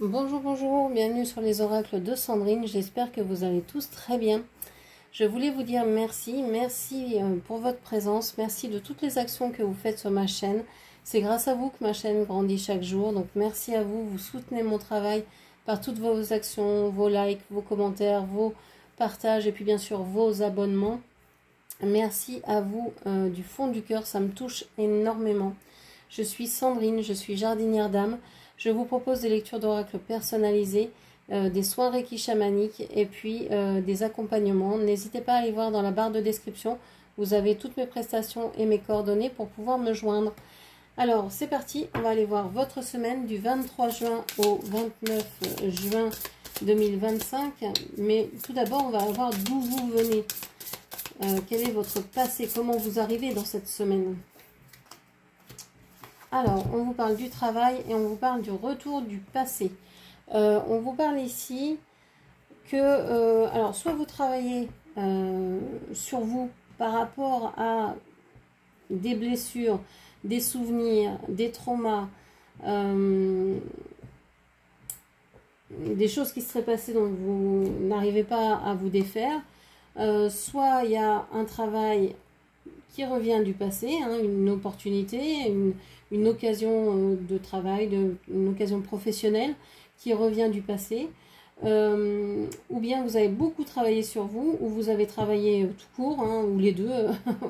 Bonjour, bonjour, bienvenue sur les oracles de Sandrine, j'espère que vous allez tous très bien. Je voulais vous dire merci pour votre présence, merci de toutes les actions que vous faites sur ma chaîne. C'est grâce à vous que ma chaîne grandit chaque jour, donc merci à vous, vous soutenez mon travail par toutes vos actions, vos likes, vos commentaires, vos partages et puis bien sûr vos abonnements. Merci à vous du fond du cœur, ça me touche énormément. Je suis Sandrine, je suis jardinière d'âme. Je vous propose des lectures d'oracles personnalisées, des soins Reiki chamaniques et puis des accompagnements. N'hésitez pas à aller voir dans la barre de description. Vous avez toutes mes prestations et mes coordonnées pour pouvoir me joindre. Alors, c'est parti. On va aller voir votre semaine du 23 juin au 29 juin 2025. Mais tout d'abord, on va voir d'où vous venez. Quel est votre passé? Comment vous arrivez dans cette semaine? Alors, on vous parle du travail et on vous parle du retour du passé. On vous parle ici que, alors, soit vous travaillez sur vous par rapport à des blessures, des souvenirs, des traumas, des choses qui seraient passées dont vous n'arrivez pas à vous défaire. Soit il y a un travail qui revient du passé, hein, une opportunité, une occasion de travail, une occasion professionnelle qui revient du passé, ou bien vous avez beaucoup travaillé sur vous, ou vous avez travaillé tout court, hein, ou les deux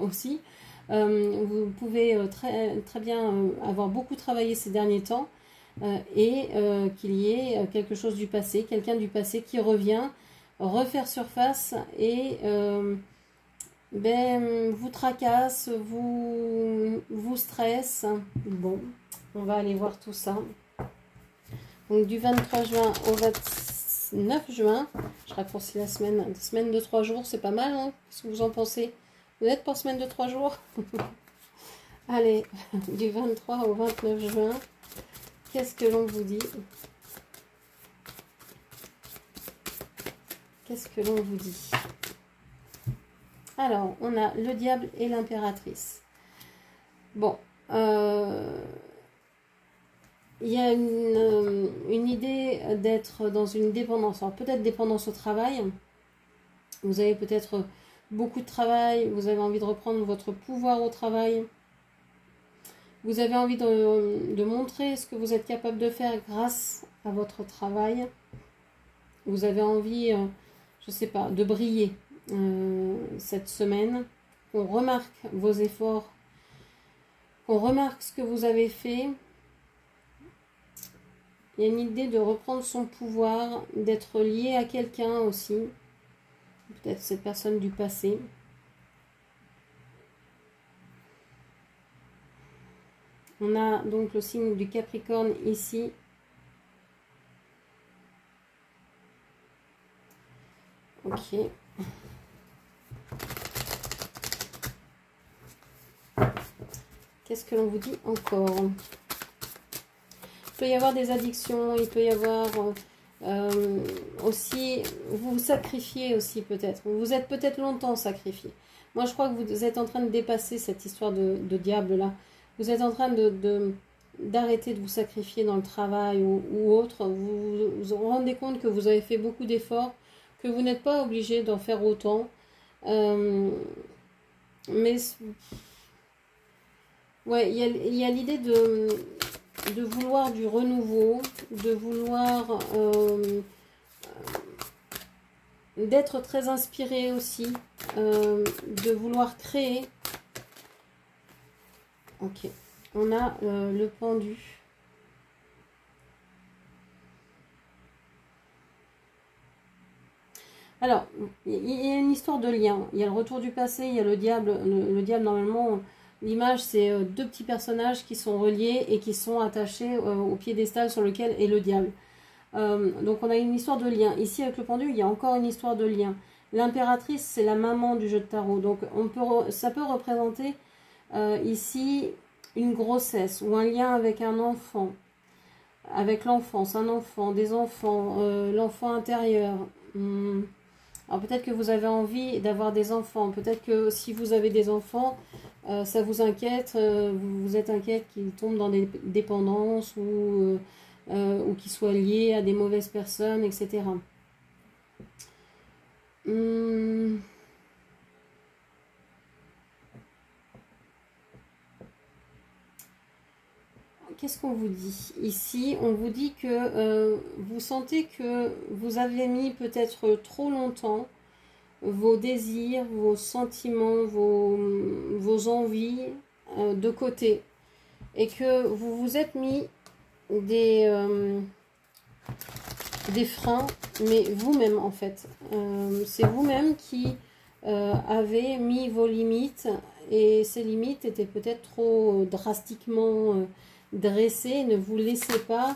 aussi. Vous pouvez très bien avoir beaucoup travaillé ces derniers temps et qu'il y ait quelque chose du passé, quelqu'un du passé qui revient refaire surface et vous tracasse, vous stresse. Bon, on va aller voir tout ça. Donc du 23 juin au 29 juin, je raccourcis la semaine de 3 jours, c'est pas mal, hein? Qu'est-ce que vous en pensez? Vous êtes pour semaine de 3 jours? Allez, du 23 au 29 juin, qu'est-ce que l'on vous dit? Qu'est-ce que l'on vous dit? Alors, on a le diable et l'impératrice. Bon, il y a une idée d'être dans une dépendance. Alors, peut-être dépendance au travail. Vous avez peut-être beaucoup de travail. Vous avez envie de reprendre votre pouvoir au travail. Vous avez envie de montrer ce que vous êtes capable de faire grâce à votre travail. Vous avez envie, je ne sais pas, de briller. Cette semaine, qu'on remarque vos efforts, qu'on remarque ce que vous avez fait. Il y a une idée de reprendre son pouvoir, d'être lié à quelqu'un aussi, peut-être cette personne du passé. On a donc le signe du Capricorne ici. Ok. Qu'est-ce que l'on vous dit encore? Il peut y avoir des addictions, il peut y avoir aussi, vous vous sacrifiez aussi peut-être. Vous vous êtes peut-être longtemps sacrifié. Moi je crois que vous êtes en train de dépasser cette histoire de diable là. Vous êtes en train d'arrêter de vous sacrifier dans le travail ou autre. Vous vous rendez compte que vous avez fait beaucoup d'efforts, que vous n'êtes pas obligé d'en faire autant. Mais... ouais, il y a l'idée de vouloir du renouveau, de vouloir d'être très inspiré aussi, de vouloir créer. Ok, on a le pendu. Alors, il y a une histoire de lien. Il y a le retour du passé, il y a le diable. Le diable, normalement... L'image, c'est deux petits personnages qui sont reliés et qui sont attachés au piédestal sur lequel est le diable. Donc on a une histoire de lien. Ici avec le pendu, il y a encore une histoire de lien. L'impératrice, c'est la maman du jeu de tarot. Donc ça peut représenter ici une grossesse ou un lien avec un enfant. Avec l'enfance, un enfant, des enfants, l'enfant intérieur. Alors peut-être que vous avez envie d'avoir des enfants. Peut-être que si vous avez des enfants... ça vous inquiète, vous êtes inquiète qu'ils tombent dans des dépendances ou ou qui soit lié à des mauvaises personnes, etc. Qu'est-ce qu'on vous dit ici? On vous dit que vous sentez que vous avez mis peut-être trop longtemps vos désirs, vos sentiments, vos envies de côté. Et que vous vous êtes mis des freins, mais vous-même en fait. C'est vous-même qui avez mis vos limites et ces limites étaient peut-être trop drastiquement dressées. Ne vous laissez pas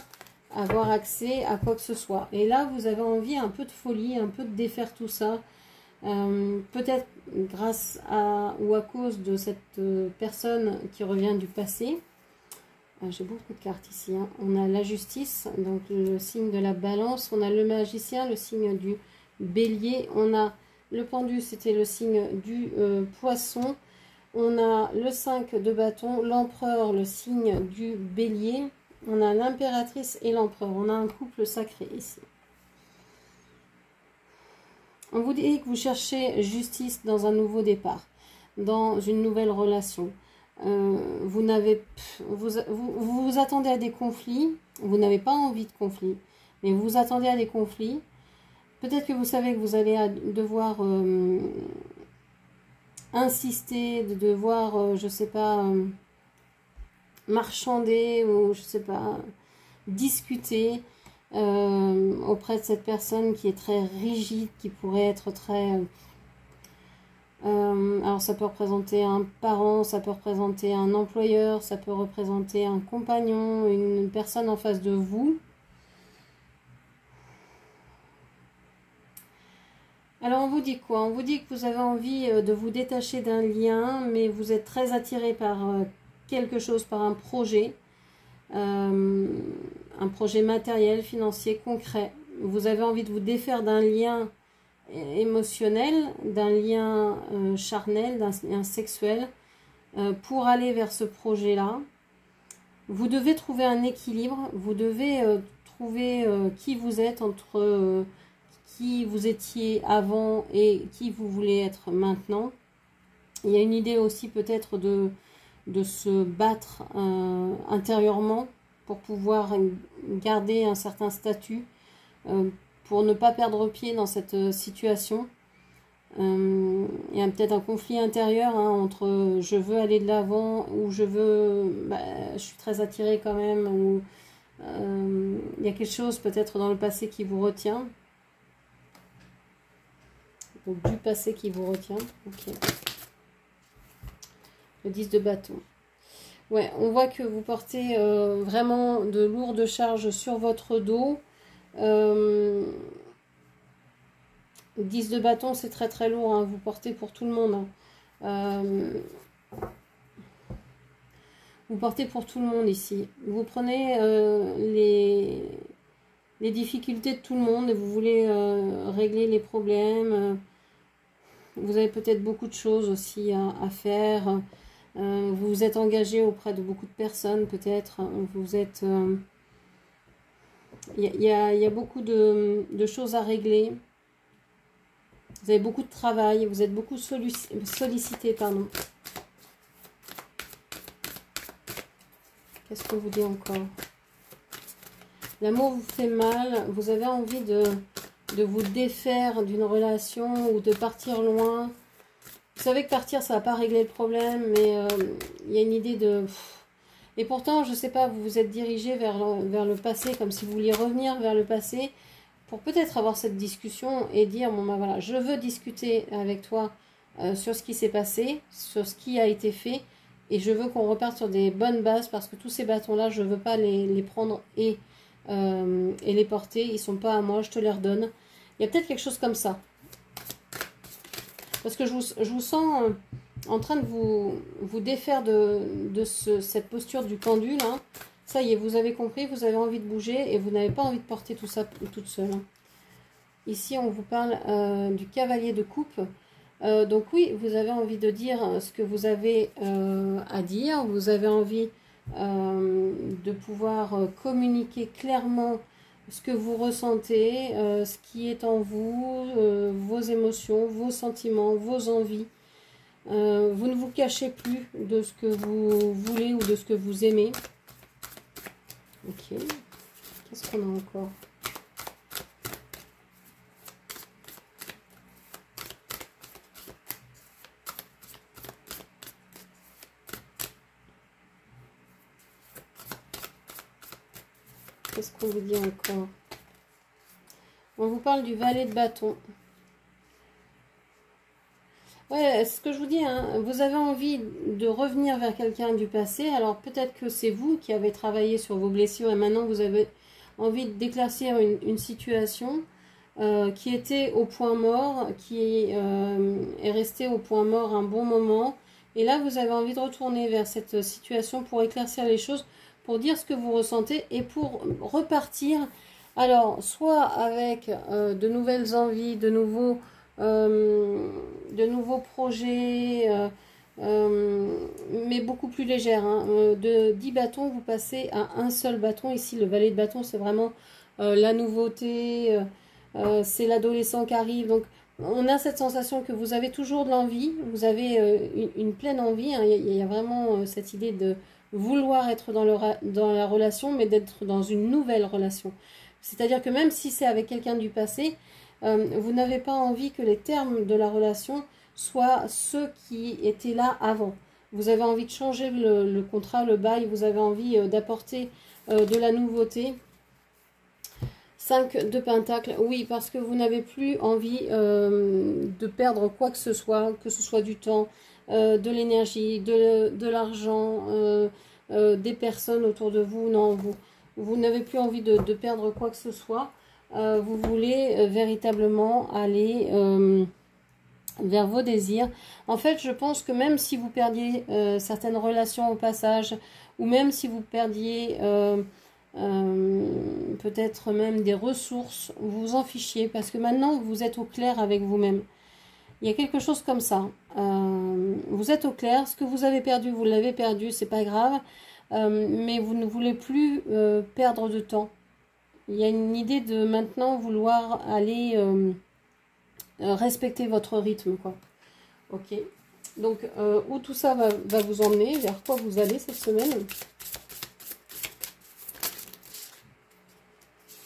avoir accès à quoi que ce soit. Et là, vous avez envie un peu de folie, un peu de défaire tout ça. Peut-être grâce à ou à cause de cette personne qui revient du passé. J'ai beaucoup de cartes ici. Hein. On a la justice, donc le signe de la balance. On a le magicien, le signe du bélier. On a le pendu, c'était le signe du poisson. On a le 5 de bâton, l'empereur, le signe du bélier. On a l'impératrice et l'empereur. On a un couple sacré ici. On vous dit que vous cherchez justice dans un nouveau départ, dans une nouvelle relation. Vous vous attendez à des conflits, vous n'avez pas envie de conflits, mais vous vous attendez à des conflits. Peut-être que vous savez que vous allez devoir insister, devoir, je sais pas, marchander ou je sais pas, discuter auprès de cette personne qui est très rigide, qui pourrait être très... alors ça peut représenter un parent, ça peut représenter un employeur, ça peut représenter un compagnon, une personne en face de vous. Alors on vous dit quoi? On vous dit que vous avez envie de vous détacher d'un lien, mais vous êtes très attiré par quelque chose, par un projet matériel, financier, concret. Vous avez envie de vous défaire d'un lien émotionnel, d'un lien charnel, d'un lien sexuel, pour aller vers ce projet-là. Vous devez trouver un équilibre, vous devez trouver qui vous êtes entre qui vous étiez avant et qui vous voulez être maintenant. Il y a une idée aussi peut-être de se battre intérieurement pour pouvoir garder un certain statut, pour ne pas perdre pied dans cette situation. Il y a peut-être un conflit intérieur entre je veux aller de l'avant ou je suis très attirée quand même, ou il y a quelque chose peut-être dans le passé qui vous retient. Donc du passé qui vous retient. Ok. Le 10 de bâton. Ouais, on voit que vous portez vraiment de lourdes charges sur votre dos. 10 de bâton, c'est très très lourd, hein. Vous portez pour tout le monde. Vous portez pour tout le monde ici. Vous prenez les difficultés de tout le monde et vous voulez régler les problèmes. Vous avez peut-être beaucoup de choses aussi à faire. Vous vous êtes engagé auprès de beaucoup de personnes peut-être. Vous êtes... Il y a beaucoup de choses à régler. Vous avez beaucoup de travail. Vous êtes beaucoup sollicité, pardon. Qu'est-ce qu'on vous dit encore? L'amour vous fait mal. Vous avez envie de vous défaire d'une relation ou de partir loin. Vous savez que partir, ça va pas régler le problème, mais il y a une idée de... Et pourtant, je ne sais pas, vous vous êtes dirigé vers le passé, comme si vous vouliez revenir vers le passé, pour peut-être avoir cette discussion et dire, bon ben voilà, je veux discuter avec toi sur ce qui s'est passé, sur ce qui a été fait, et je veux qu'on reparte sur des bonnes bases, parce que tous ces bâtons-là, je ne veux pas les prendre et les porter, ils ne sont pas à moi, je te les redonne. Il y a peut-être quelque chose comme ça. Parce que je vous sens en train de vous défaire de cette posture du pendule. Hein. Ça y est, vous avez compris, vous avez envie de bouger et vous n'avez pas envie de porter tout ça toute seule. Hein. Ici, on vous parle du cavalier de coupe. Donc oui, vous avez envie de dire ce que vous avez à dire. Vous avez envie de pouvoir communiquer clairement ce que vous ressentez, ce qui est en vous, vos émotions, vos sentiments, vos envies. Vous ne vous cachez plus de ce que vous voulez ou de ce que vous aimez. Ok. Qu'est-ce qu'on a encore? Qu'est-ce qu'on vous dit encore? On vous parle du valet de bâton. Ouais, ce que je vous dis, hein, vous avez envie de revenir vers quelqu'un du passé. Alors peut-être que c'est vous qui avez travaillé sur vos blessures et maintenant vous avez envie d'éclaircir une situation qui était au point mort, qui est restée au point mort un bon moment. Et là, vous avez envie de retourner vers cette situation pour éclaircir les choses, pour dire ce que vous ressentez et pour repartir. Alors, soit avec de nouvelles envies, de nouveaux projets, mais beaucoup plus légères. Hein. De 10 bâtons, vous passez à un seul bâton. Ici, le valet de bâton, c'est vraiment la nouveauté, c'est l'adolescent qui arrive. Donc, on a cette sensation que vous avez toujours de l'envie, vous avez une pleine envie. Hein. Il y a vraiment cette idée de vouloir être dans la relation, mais d'être dans une nouvelle relation. C'est-à-dire que même si c'est avec quelqu'un du passé, vous n'avez pas envie que les termes de la relation soient ceux qui étaient là avant. Vous avez envie de changer le contrat, le bail, vous avez envie d'apporter de la nouveauté. 5 de pentacles, oui, parce que vous n'avez plus envie de perdre quoi que ce soit du temps, de l'énergie, de l'argent, des personnes autour de vous. Non, vous n'avez plus envie de perdre quoi que ce soit. Vous voulez véritablement aller vers vos désirs. En fait, je pense que même si vous perdiez certaines relations au passage, ou même si vous perdiez peut-être même des ressources, vous vous en fichiez, parce que maintenant vous êtes au clair avec vous-même. Il y a quelque chose comme ça. Vous êtes au clair, ce que vous avez perdu, vous l'avez perdu, c'est pas grave, mais vous ne voulez plus perdre de temps. Il y a une idée de maintenant vouloir aller respecter votre rythme, quoi. Ok. Donc, où tout ça va vous emmener, vers quoi vous allez cette semaine?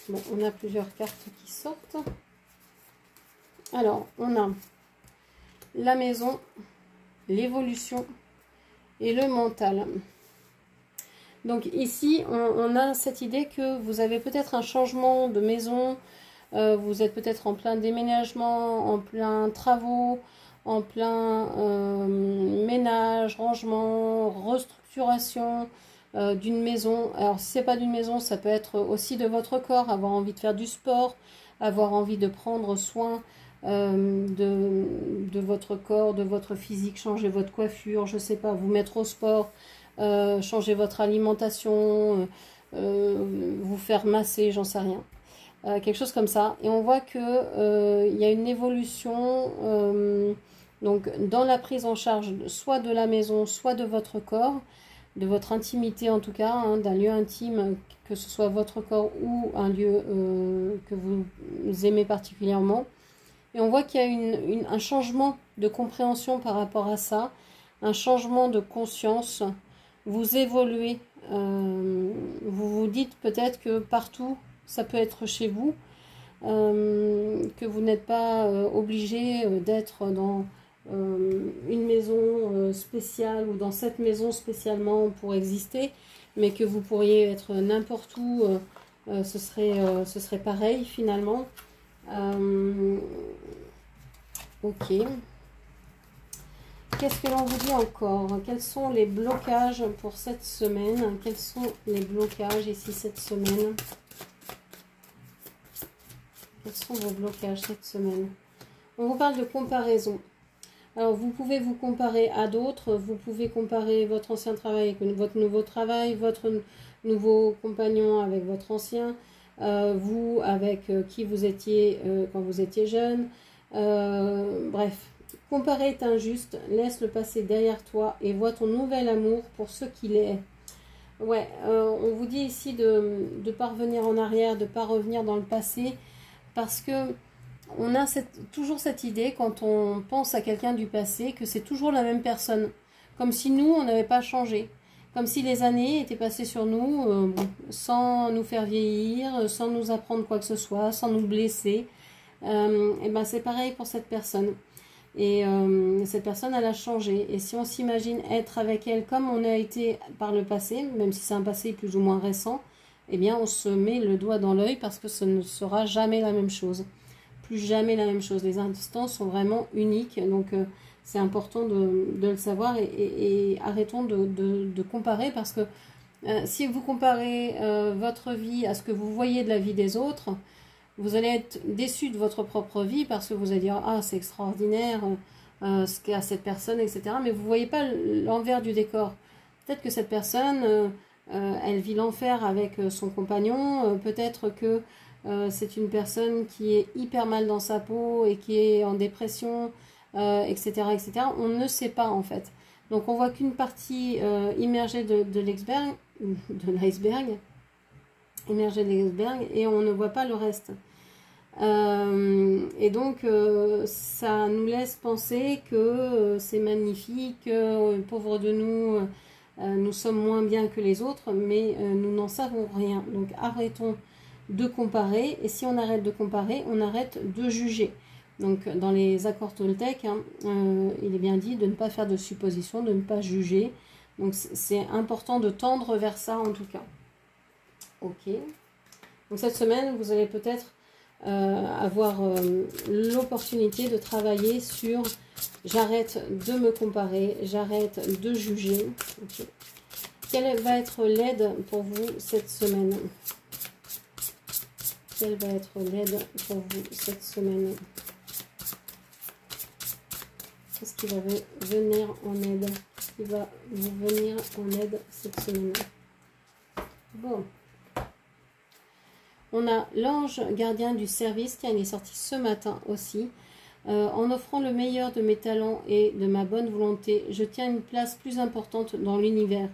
Bon, on a plusieurs cartes qui sortent. Alors, on a la maison, l'évolution et le mental. Donc ici, on a cette idée que vous avez peut-être un changement de maison, vous êtes peut-être en plein déménagement, en plein travaux, en plein ménage, rangement, restructuration d'une maison. Alors si c'est pas d'une maison, ça peut être aussi de votre corps, avoir envie de faire du sport, avoir envie de prendre soin de votre corps, de votre physique, changer votre coiffure, je sais pas, vous mettre au sport, changer votre alimentation, vous faire masser, j'en sais rien. Quelque chose comme ça. Et on voit que il y a une évolution donc dans la prise en charge soit de la maison, soit de votre corps, de votre intimité en tout cas, hein, d'un lieu intime, que ce soit votre corps ou un lieu que vous aimez particulièrement. Et on voit qu'il y a un changement de compréhension par rapport à ça, un changement de conscience. Vous évoluez, vous vous dites peut-être que partout, ça peut être chez vous, que vous n'êtes pas obligé d'être dans une maison spéciale ou dans cette maison spécialement pour exister, mais que vous pourriez être n'importe où, ce serait pareil finalement. Ok. Qu'est-ce que l'on vous dit encore? Quels sont les blocages pour cette semaine? Quels sont les blocages ici cette semaine? Quels sont vos blocages cette semaine? On vous parle de comparaison. Alors, vous pouvez vous comparer à d'autres. Vous pouvez comparer votre ancien travail avec votre nouveau travail, votre nouveau compagnon avec votre ancien, vous avec qui vous étiez quand vous étiez jeune. Bref. Comparer est injuste, laisse le passé derrière toi et vois ton nouvel amour pour ce qu'il est. Ouais, on vous dit ici de ne pas revenir en arrière, de ne pas revenir dans le passé, parce que on a toujours cette idée, quand on pense à quelqu'un du passé, que c'est toujours la même personne. Comme si nous, on n'avait pas changé. Comme si les années étaient passées sur nous, sans nous faire vieillir, sans nous apprendre quoi que ce soit, sans nous blesser. Et ben c'est pareil pour cette personne. Et cette personne, elle a changé. Et si on s'imagine être avec elle comme on a été par le passé, même si c'est un passé plus ou moins récent, eh bien on se met le doigt dans l'œil parce que ce ne sera jamais la même chose. Plus jamais la même chose. Les instants sont vraiment uniques. Donc c'est important de le savoir et arrêtons de comparer parce que si vous comparez votre vie à ce que vous voyez de la vie des autres, vous allez être déçu de votre propre vie parce que vous allez dire ah c'est extraordinaire ce qu'a cette personne, etc. Mais vous ne voyez pas l'envers du décor. Peut-être que cette personne elle vit l'enfer avec son compagnon, peut-être que c'est une personne qui est hyper mal dans sa peau et qui est en dépression, etc., etc. On ne sait pas en fait. Donc on voit qu'une partie immergée de l'iceberg, immergée de l'iceberg, et on ne voit pas le reste. Et donc ça nous laisse penser que c'est magnifique, pauvre de nous, nous sommes moins bien que les autres, mais nous n'en savons rien. Donc arrêtons de comparer, et si on arrête de comparer, on arrête de juger. Donc dans les accords Toltec, hein, il est bien dit de ne pas faire de suppositions, de ne pas juger. Donc c'est important de tendre vers ça en tout cas. Ok. Donc cette semaine, vous allez peut-être avoir l'opportunité de travailler sur j'arrête de me comparer, j'arrête de juger. Okay. Quelle va être l'aide pour vous cette semaine? Quelle va être l'aide pour vous cette semaine? Qu'est-ce qui va venir en aide? Qu'est-ce qui va vous venir en aide cette semaine? Bon. On a l'ange gardien du service qui est sorti ce matin aussi. En offrant le meilleur de mes talents et de ma bonne volonté, je tiens une place plus importante dans l'univers.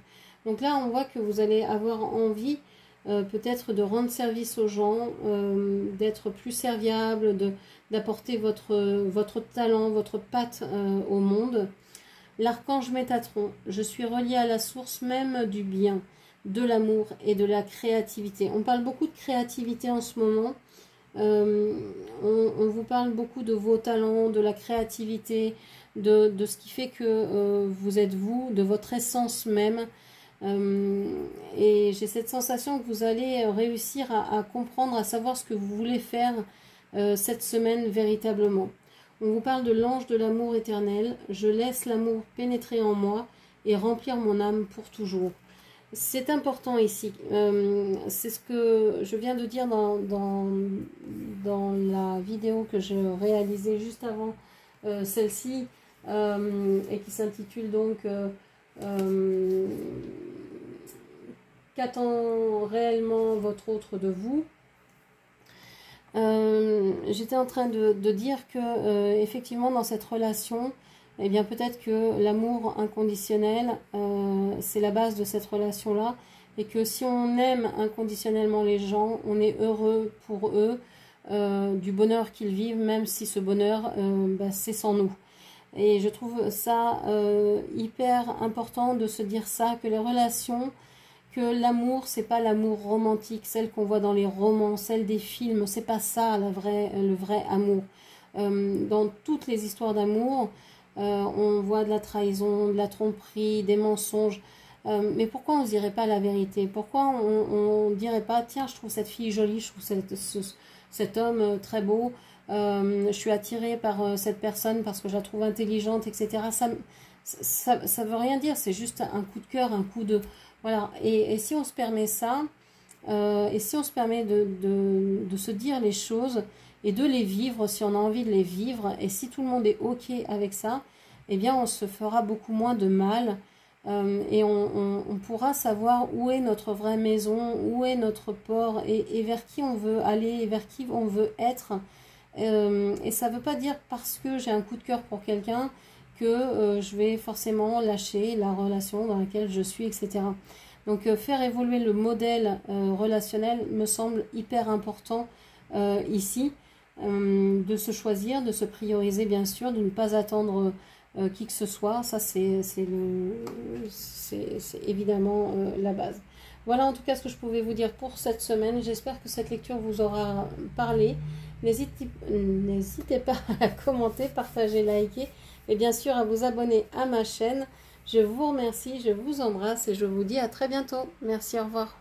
Donc là, on voit que vous allez avoir envie peut-être de rendre service aux gens, d'être plus serviable, d'apporter votre talent, votre patte au monde. L'archange Métatron, je suis relié à la source même du bien, de l'amour et de la créativité. On parle beaucoup de créativité en ce moment. On vous parle beaucoup de vos talents, de la créativité, de ce qui fait que vous êtes vous, de votre essence même. Et j'ai cette sensation que vous allez réussir à comprendre, à savoir ce que vous voulez faire cette semaine véritablement. On vous parle de l'ange de l'amour éternel. Je laisse l'amour pénétrer en moi et remplir mon âme pour toujours. C'est important ici. C'est ce que je viens de dire dans la vidéo que je réalisais juste avant celle-ci et qui s'intitule donc qu'attend réellement votre autre de vous. J'étais en train de dire que effectivement dans cette relation, eh bien peut-être que l'amour inconditionnel c'est la base de cette relation là, et que si on aime inconditionnellement les gens, on est heureux pour eux du bonheur qu'ils vivent, même si ce bonheur c'est sans nous. Et je trouve ça hyper important de se dire ça, que les relations, que l'amour, c'est pas l'amour romantique, celle qu'on voit dans les romans, celle des films, c'est pas ça le vrai amour. Dans toutes les histoires d'amour, on voit de la trahison, de la tromperie, des mensonges. Mais pourquoi on ne dirait pas la vérité? Pourquoi on ne dirait pas, tiens, je trouve cette fille jolie, je trouve cet homme très beau, je suis attirée par cette personne parce que je la trouve intelligente, etc. Ça veut rien dire, c'est juste un coup de cœur, un coup de... Voilà. Et si on se permet ça, et si on se permet de se dire les choses et de les vivre, si on a envie de les vivre, et si tout le monde est OK avec ça, eh bien on se fera beaucoup moins de mal, et on pourra savoir où est notre vraie maison, où est notre port, et vers qui on veut aller, et vers qui on veut être. Et ça ne veut pas dire parce que j'ai un coup de cœur pour quelqu'un que je vais forcément lâcher la relation dans laquelle je suis, etc. Donc faire évoluer le modèle relationnel me semble hyper important ici, de se choisir, de se prioriser bien sûr, de ne pas attendre qui que ce soit. Ça c'est évidemment la base. Voilà en tout cas ce que je pouvais vous dire pour cette semaine. J'espère que cette lecture vous aura parlé. N'hésitez pas à commenter, partager, liker et bien sûr à vous abonner à ma chaîne. Je vous remercie, je vous embrasse et je vous dis à très bientôt. Merci, au revoir.